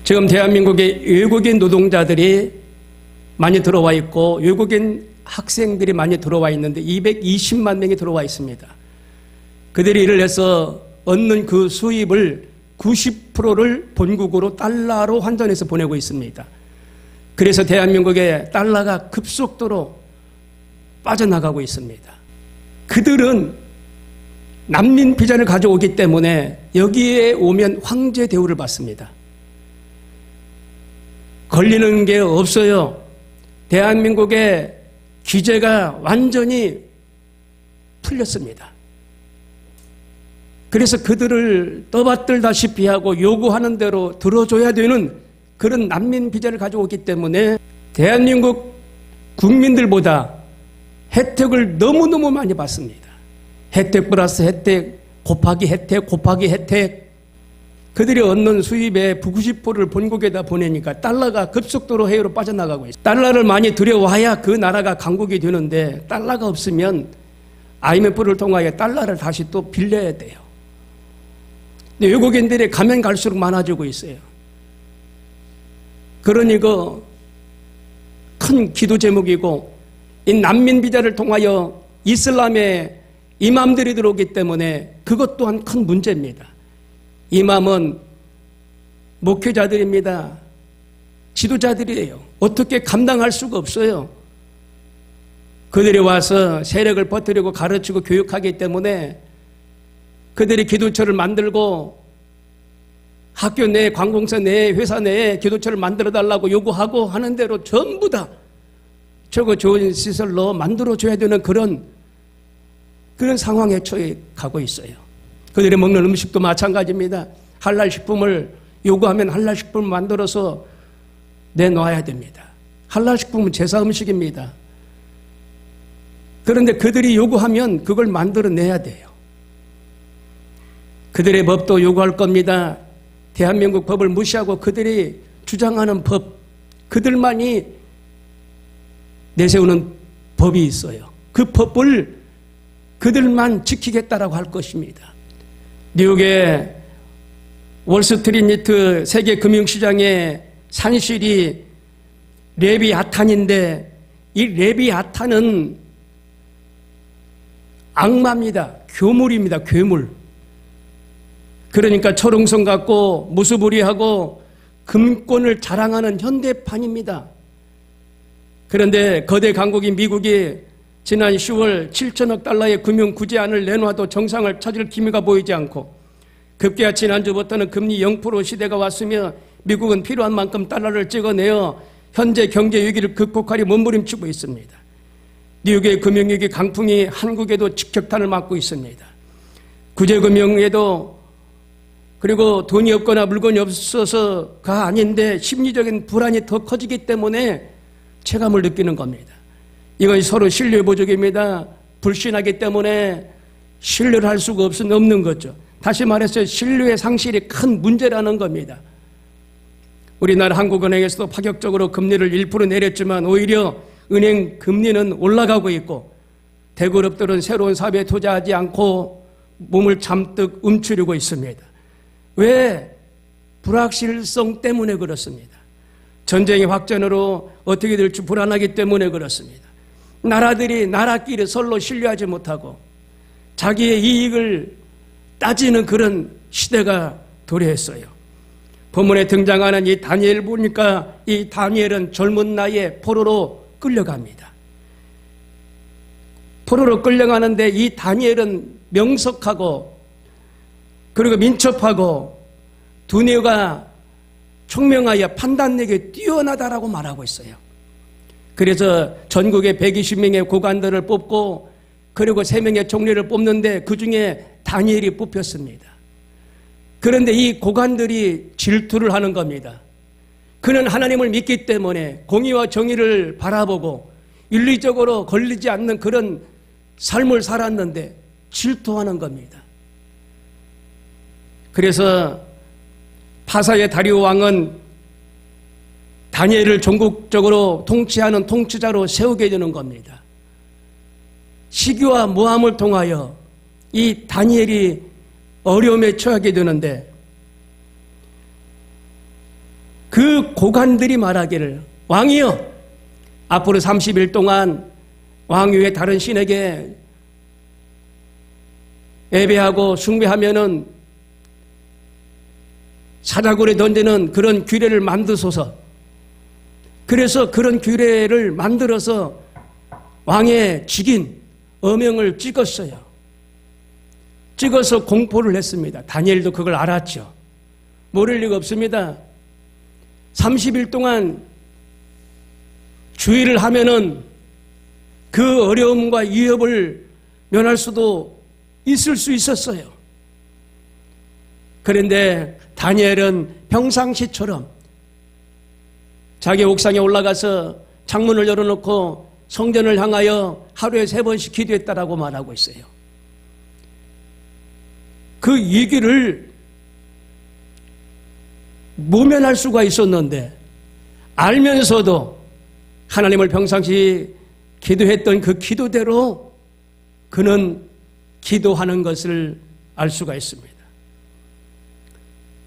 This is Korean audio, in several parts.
지금 대한민국에 외국인 노동자들이 많이 들어와 있고 외국인 학생들이 많이 들어와 있는데 220만 명이 들어와 있습니다. 그들이 일을 해서 얻는 그 수입을 90%를 본국으로 달러로 환전해서 보내고 있습니다. 그래서 대한민국의 달러가 급속도로 빠져나가고 있습니다. 그들은 난민 비자를 가져오기 때문에 여기에 오면 황제 대우를 받습니다. 걸리는 게 없어요. 대한민국의 규제가 완전히 풀렸습니다. 그래서 그들을 떠받들다시피 하고 요구하는 대로 들어줘야 되는 그런 난민 비자를 가져오기 때문에 대한민국 국민들보다 혜택을 너무너무 많이 받습니다. 혜택 플러스 혜택, 곱하기 혜택, 곱하기 혜택. 그들이 얻는 수입의 90%를 본국에다 보내니까 달러가 급속도로 해외로 빠져나가고 있어요. 달러를 많이 들여와야 그 나라가 강국이 되는데 달러가 없으면 IMF를 통하여 달러를 다시 또 빌려야 돼요. 근데 외국인들이 가면 갈수록 많아지고 있어요. 그러니 그 큰 기도 제목이고 이 난민 비자를 통하여 이슬람의 이맘들이 들어오기 때문에 그것 또한 큰 문제입니다. 이맘은 목회자들입니다. 지도자들이에요. 어떻게 감당할 수가 없어요. 그들이 와서 세력을 퍼뜨리고 가르치고 교육하기 때문에 그들이 기도처를 만들고 학교 내, 관공서 내, 회사 내에 기도처를 만들어달라고 요구하고 하는 대로 전부 다 저거 좋은 시설로 만들어줘야 되는 그런 상황에 처해 가고 있어요. 그들이 먹는 음식도 마찬가지입니다. 할랄 식품을 요구하면 할랄 식품을 만들어서 내놓아야 됩니다. 할랄 식품은 제사 음식입니다. 그런데 그들이 요구하면 그걸 만들어내야 돼요. 그들의 법도 요구할 겁니다. 대한민국 법을 무시하고 그들이 주장하는 법, 그들만이 내세우는 법이 있어요. 그 법을 그들만 지키겠다라고 할 것입니다. 뉴욕의 월스트리트 세계 금융시장의 산실이 레비아탄인데 이 레비아탄은 악마입니다. 괴물입니다. 괴물. 그러니까 철옹성 갖고 무수부리하고 금권을 자랑하는 현대판입니다. 그런데 거대 강국인 미국이 지난 10월 7천억 달러의 금융 구제안을 내놔도 정상을 찾을 기미가 보이지 않고 급기야 지난주부터는 금리 0% 시대가 왔으며 미국은 필요한 만큼 달러를 찍어내어 현재 경제 위기를 극복하려 몸부림치고 있습니다. 뉴욕의 금융위기 강풍이 한국에도 직격탄을 맞고 있습니다. 구제금융에도 그리고 돈이 없거나 물건이 없어서가 아닌데 심리적인 불안이 더 커지기 때문에 체감을 느끼는 겁니다. 이건 서로 신뢰 부족입니다. 불신하기 때문에 신뢰를 할 수가 없는 거죠. 다시 말해서 신뢰의 상실이 큰 문제라는 겁니다. 우리나라 한국은행에서도 파격적으로 금리를 1% 내렸지만 오히려 은행 금리는 올라가고 있고 대기업들은 새로운 사업에 투자하지 않고 몸을 잔뜩 움츠리고 있습니다. 왜? 불확실성 때문에 그렇습니다. 전쟁의 확전으로 어떻게 될지 불안하기 때문에 그렇습니다. 나라끼리 서로 신뢰하지 못하고 자기의 이익을 따지는 그런 시대가 도래했어요. 본문에 등장하는 이 다니엘 보니까 이 다니엘은 젊은 나이에 포로로 끌려갑니다. 포로로 끌려가는데 이 다니엘은 명석하고 그리고 민첩하고 두뇌가 총명하여 판단력이 뛰어나다라고 말하고 있어요. 그래서 전국에 120명의 고관들을 뽑고 그리고 3명의 총리를 뽑는데 그중에 다니엘이 뽑혔습니다. 그런데 이 고관들이 질투를 하는 겁니다. 그는 하나님을 믿기 때문에 공의와 정의를 바라보고 윤리적으로 걸리지 않는 그런 삶을 살았는데 질투하는 겁니다. 그래서 파사의 다리오 왕은 다니엘을 전국적으로 통치하는 통치자로 세우게 되는 겁니다. 시기와 모함을 통하여 이 다니엘이 어려움에 처하게 되는데 그 고관들이 말하기를 왕이여 앞으로 30일 동안 왕 위에 다른 신에게 예배하고 숭배하면은 사자굴에 던지는 그런 규례를 만드소서. 그래서 그런 규례를 만들어서 왕의 직인 어명을 찍었어요. 찍어서 공포를 했습니다. 다니엘도 그걸 알았죠. 모를 리가 없습니다. 30일 동안 주의를 하면은 그 어려움과 위협을 면할 수도 있을 수 있었어요. 그런데 다니엘은 평상시처럼 자기 옥상에 올라가서 창문을 열어놓고 성전을 향하여 하루에 3번씩 기도했다라고 말하고 있어요. 그 위기를 모면할 수가 있었는데 알면서도 하나님을 평상시 기도했던 그 기도대로 그는 기도하는 것을 알 수가 있습니다.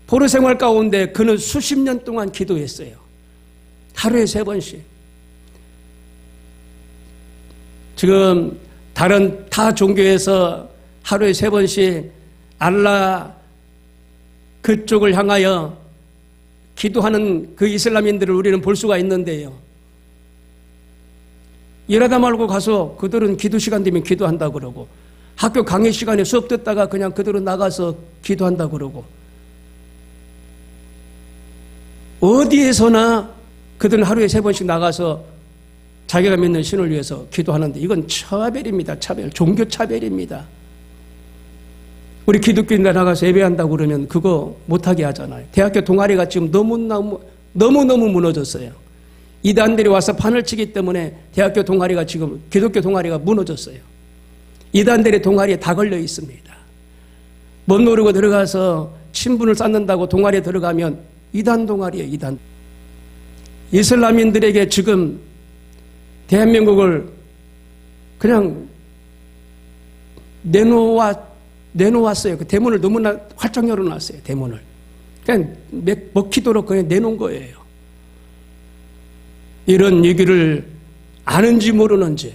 포로 생활 가운데 그는 수십 년 동안 기도했어요. 하루에 3번씩. 지금 다른 타 종교에서 하루에 3번씩 알라 그쪽을 향하여 기도하는 그 이슬람인들을 우리는 볼 수가 있는데요. 일하다 말고 가서 그들은 기도 시간 되면 기도한다 그러고, 학교 강의 시간에 수업 듣다가 그냥 그들은 나가서 기도한다 그러고, 어디에서나 그들은 하루에 3번씩 나가서 자기가 믿는 신을 위해서 기도하는데 이건 차별입니다. 차별. 종교 차별입니다. 우리 기독교인들 나가서 예배한다고 그러면 그거 못하게 하잖아요. 대학교 동아리가 지금 너무너무 무너졌어요. 이단들이 와서 판을 치기 때문에 대학교 동아리가 지금 기독교 동아리가 무너졌어요. 이단들의 동아리에 다 걸려 있습니다. 못 모르고 들어가서 친분을 쌓는다고 동아리에 들어가면 이단 동아리예요. 이단. 이슬람인들에게 지금 대한민국을 그냥 내놓았어요. 그 대문을 너무나 활짝 열어놨어요. 대문을. 그냥 먹히도록 그냥 내놓은 거예요. 이런 얘기를 아는지 모르는지,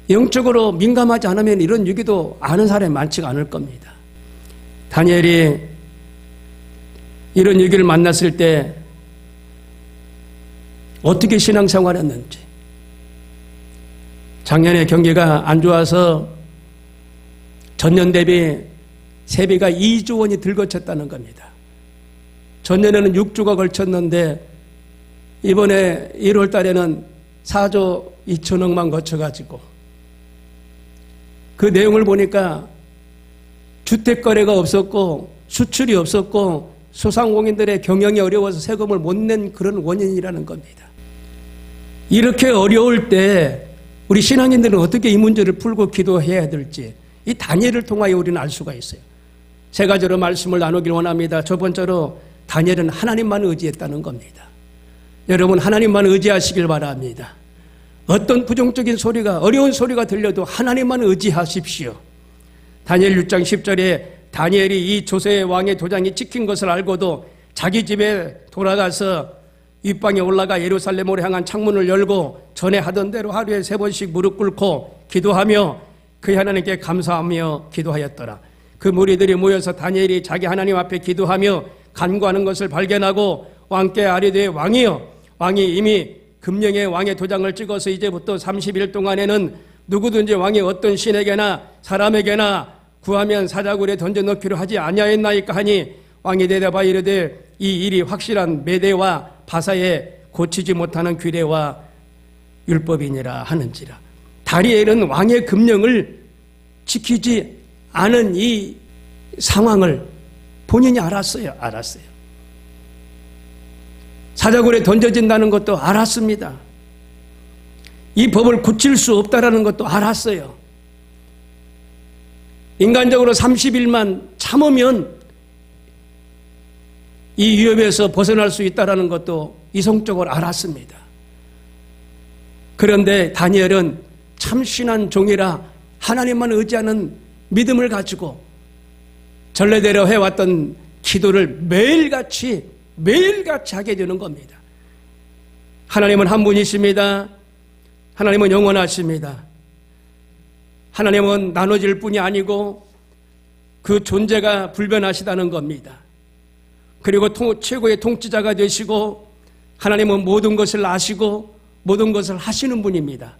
영적으로 민감하지 않으면 이런 얘기도 아는 사람이 많지가 않을 겁니다. 다니엘이 이런 얘기를 만났을 때 어떻게 신앙생활했는지, 작년에 경기가 안 좋아서 전년 대비 세비가 2조 원이 들거쳤다는 겁니다. 전년에는 6조가 걸쳤는데 이번에 1월 달에는 4조 2천억만 거쳐가지고, 그 내용을 보니까 주택거래가 없었고 수출이 없었고 소상공인들의 경영이 어려워서 세금을 못 낸 그런 원인이라는 겁니다. 이렇게 어려울 때 우리 신앙인들은 어떻게 이 문제를 풀고 기도해야 될지 이 다니엘을 통하여 우리는 알 수가 있어요. 3가지로 말씀을 나누길 원합니다. 첫 번째로 다니엘은 하나님만 의지했다는 겁니다. 여러분 하나님만 의지하시길 바랍니다. 어떤 부정적인 소리가, 어려운 소리가 들려도 하나님만 의지하십시오. 다니엘 6장 10절에 다니엘이 이 조세 왕의 도장이 찍힌 것을 알고도 자기 집에 돌아가서 윗방에 올라가 예루살렘으로 향한 창문을 열고 전에 하던 대로 하루에 3번씩 무릎 꿇고 기도하며 그 하나님께 감사하며 기도하였더라. 그 무리들이 모여서 다니엘이 자기 하나님 앞에 기도하며 간구하는 것을 발견하고 왕께 아뢰되 왕이여, 왕이 이미 금령의 왕의 도장을 찍어서 이제부터 30일 동안에는 누구든지 왕이 어떤 신에게나 사람에게나 구하면 사자굴에 던져넣기로 하지 아니하였나이까 하니 왕이 대답하여 이르되 이 일이 확실한 메대와 바사에 고치지 못하는 규례와 율법이니라 하는지라. 다니엘은 왕의 금령을 지키지 않은 이 상황을 본인이 알았어요. 사자굴에 던져진다는 것도 알았습니다. 이 법을 고칠 수 없다는 것도 알았어요. 인간적으로 30일만 참으면 이 위협에서 벗어날 수 있다는 것도 이성적으로 알았습니다. 그런데 다니엘은 참신한 종이라 하나님만 의지하는 믿음을 가지고 전례대로 해왔던 기도를 매일같이 하게 되는 겁니다. 하나님은 한 분이십니다. 하나님은 영원하십니다. 하나님은 나눠질 뿐이 아니고 그 존재가 불변하시다는 겁니다. 그리고 최고의 통치자가 되시고 하나님은 모든 것을 아시고 모든 것을 하시는 분입니다.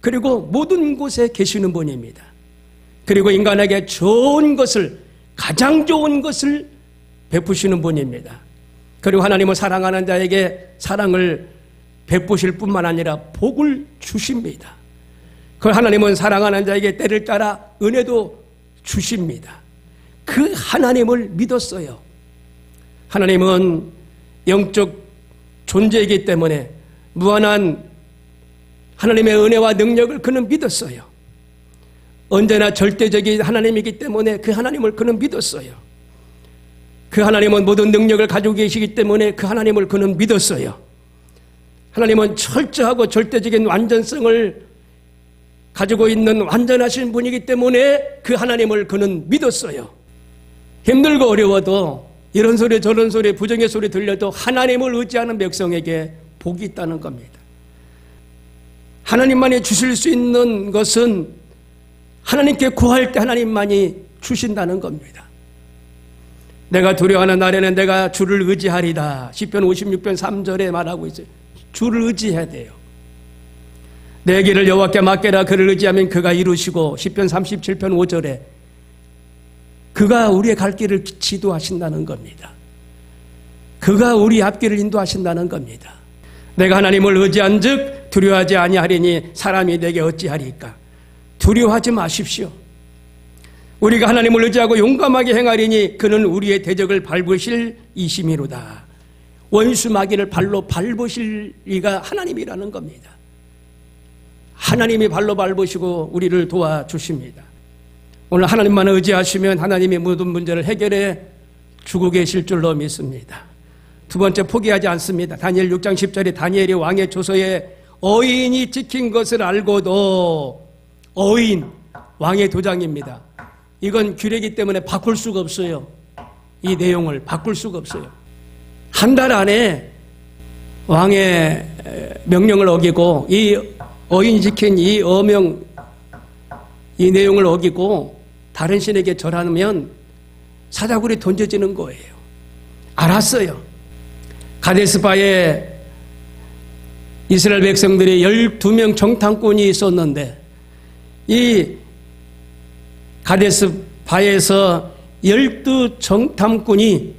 그리고 모든 곳에 계시는 분입니다. 그리고 인간에게 좋은 것을, 가장 좋은 것을 베푸시는 분입니다. 그리고 하나님은 사랑하는 자에게 사랑을 베푸실 뿐만 아니라 복을 주십니다. 그 하나님은 사랑하는 자에게 때를 따라 은혜도 주십니다. 그 하나님을 믿었어요. 하나님은 영적 존재이기 때문에 무한한 하나님의 은혜와 능력을 그는 믿었어요. 언제나 절대적인 하나님이기 때문에 그 하나님을 그는 믿었어요. 그 하나님은 모든 능력을 가지고 계시기 때문에 그 하나님을 그는 믿었어요. 하나님은 철저하고 절대적인 완전성을 가지고 있는 완전하신 분이기 때문에 그 하나님을 그는 믿었어요. 힘들고 어려워도 이런 소리 저런 소리 부정의 소리 들려도 하나님을 의지하는 백성에게 복이 있다는 겁니다. 하나님만이 주실 수 있는 것은 하나님께 구할 때 하나님만이 주신다는 겁니다. 내가 두려워하는 날에는 내가 주를 의지하리다. 시편 56편 3절에 말하고 있어요. 주를 의지해야 돼요. 내 길을 여호와께 맡겨라. 그를 의지하면 그가 이루시고 시편 37편 5절에 그가 우리의 갈 길을 지도하신다는 겁니다. 그가 우리 앞길을 인도하신다는 겁니다. 내가 하나님을 의지한 즉 두려워하지 아니하리니 사람이 내게 어찌하리까. 두려워하지 마십시오. 우리가 하나님을 의지하고 용감하게 행하리니 그는 우리의 대적을 밟으실 이심이로다. 원수 마귀를 발로 밟으실 이가 하나님이라는 겁니다. 하나님이 발로 밟으시고 우리를 도와주십니다. 오늘 하나님만 의지하시면 하나님이 모든 문제를 해결해 주고 계실 줄로 믿습니다. 두 번째, 포기하지 않습니다. 다니엘 6장 10절에 다니엘이 왕의 조서에 어인이 찍힌 것을 알고도, 어인, 왕의 도장입니다. 이건 규례이기 때문에 바꿀 수가 없어요. 이 내용을 바꿀 수가 없어요. 한 달 안에 왕의 명령을 어기고 이 어인이 찍힌 이 어명, 이 내용을 어기고 다른 신에게 절하면 사자굴이 던져지는 거예요. 알았어요. 가데스바에 이스라엘 백성들이 12명 정탐꾼이 있었는데 이 가데스바에서 12 정탐꾼이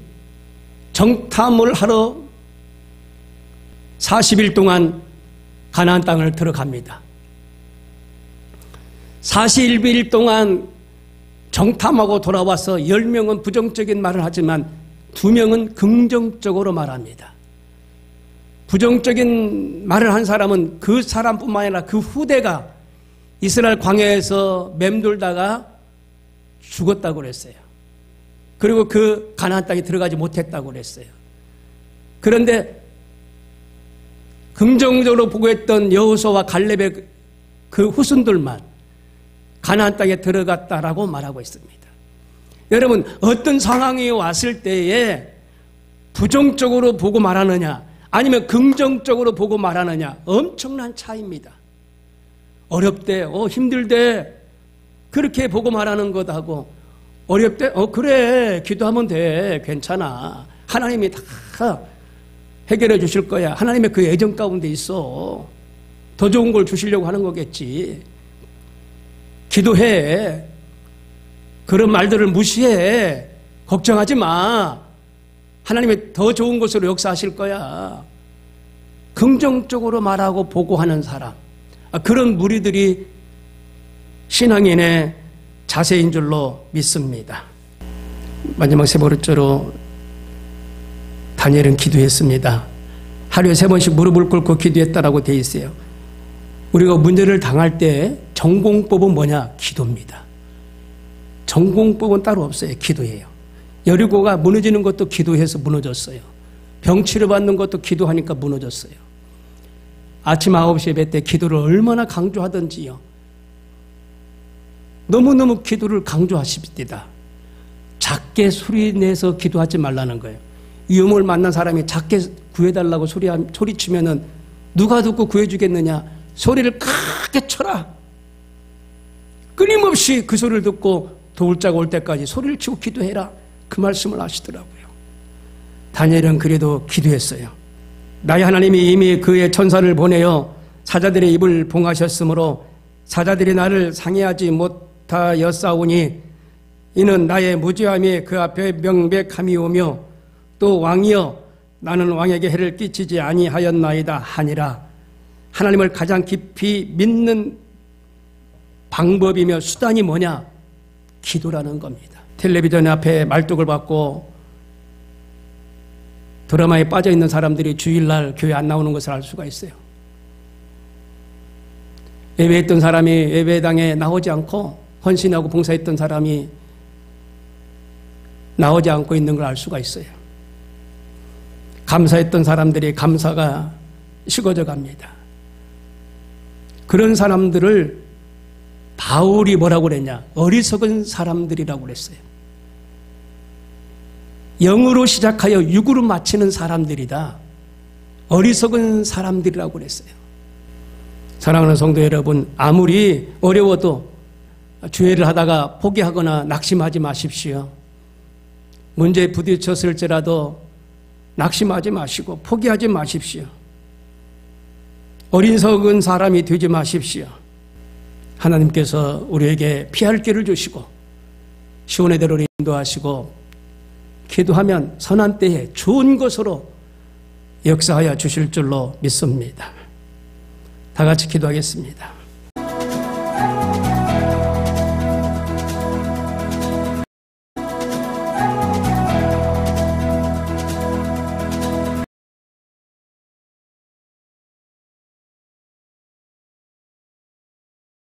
정탐을 하러 40일 동안 가나안 땅을 들어갑니다. 41일 동안 정탐하고 돌아와서 10명은 부정적인 말을 하지만 2명은 긍정적으로 말합니다. 부정적인 말을 한 사람은 그 사람뿐만 아니라 그 후대가 이스라엘 광야에서 맴돌다가 죽었다고 그랬어요. 그리고 그 가나안 땅에 들어가지 못했다고 그랬어요. 그런데 긍정적으로 보고했던 여호수아와 갈렙의 그 후손들만 가나안 땅에 들어갔다라고 말하고 있습니다. 여러분, 어떤 상황이 왔을 때에 부정적으로 보고 말하느냐 아니면 긍정적으로 보고 말하느냐 엄청난 차이입니다. 어렵대, 힘들대 그렇게 보고 말하는 것하고 어렵대, 그래 기도하면 돼, 괜찮아, 하나님이 다 해결해 주실 거야, 하나님의 그 애정 가운데 있어, 더 좋은 걸 주시려고 하는 거겠지, 기도해, 그런 말들을 무시해, 걱정하지 마, 하나님이 더 좋은 것으로 역사하실 거야. 긍정적으로 말하고 보고하는 사람, 그런 무리들이 신앙인의 자세인 줄로 믿습니다. 마지막 세 번째로 다니엘은 기도했습니다. 하루에 3번씩 무릎을 꿇고 기도했다라고 되어 있어요. 우리가 문제를 당할 때 전공법은 뭐냐? 기도입니다. 전공법은 따로 없어요. 기도예요. 여리고가 무너지는 것도 기도해서 무너졌어요. 병 치료받는 것도 기도하니까 무너졌어요. 아침 9시 예배 때 기도를 얼마나 강조하던지요. 너무너무 기도를 강조하십니다. 작게 소리내서 기도하지 말라는 거예요. 위험을 만난 사람이 작게 구해달라고 소리치면은 누가 듣고 구해주겠느냐? 소리를 크게 쳐라. 끊임없이 그 소리를 듣고 도울 자가 올 때까지 소리를 치고 기도해라. 그 말씀을 하시더라고요. 다니엘은 그래도 기도했어요. 나의 하나님이 이미 그의 천사를 보내어 사자들의 입을 봉하셨으므로 사자들이 나를 상해하지 못하였사오니 이는 나의 무죄함이 그 앞에 명백함이 오며 또 왕이여 나는 왕에게 해를 끼치지 아니하였나이다 하니라. 하나님을 가장 깊이 믿는 방법이며 수단이 뭐냐? 기도라는 겁니다. 텔레비전 앞에 말뚝을 받고 드라마에 빠져있는 사람들이 주일날 교회 안 나오는 것을 알 수가 있어요. 예배했던 사람이 예배당에 나오지 않고 헌신하고 봉사했던 사람이 나오지 않고 있는 걸 알 수가 있어요. 감사했던 사람들이 감사가 식어져 갑니다. 그런 사람들을 바울이 뭐라고 그랬냐? 어리석은 사람들이라고 그랬어요. 영으로 시작하여 육으로 마치는 사람들이다. 어리석은 사람들이라고 그랬어요. 사랑하는 성도 여러분, 아무리 어려워도 주회를 하다가 포기하거나 낙심하지 마십시오. 문제에 부딪혔을지라도 낙심하지 마시고 포기하지 마십시오. 어리석은 사람이 되지 마십시오. 하나님께서 우리에게 피할 길을 주시고 시온의 대로를 인도하시고 기도하면 선한 때에 좋은 것으로 역사하여 주실 줄로 믿습니다. 다 같이 기도하겠습니다.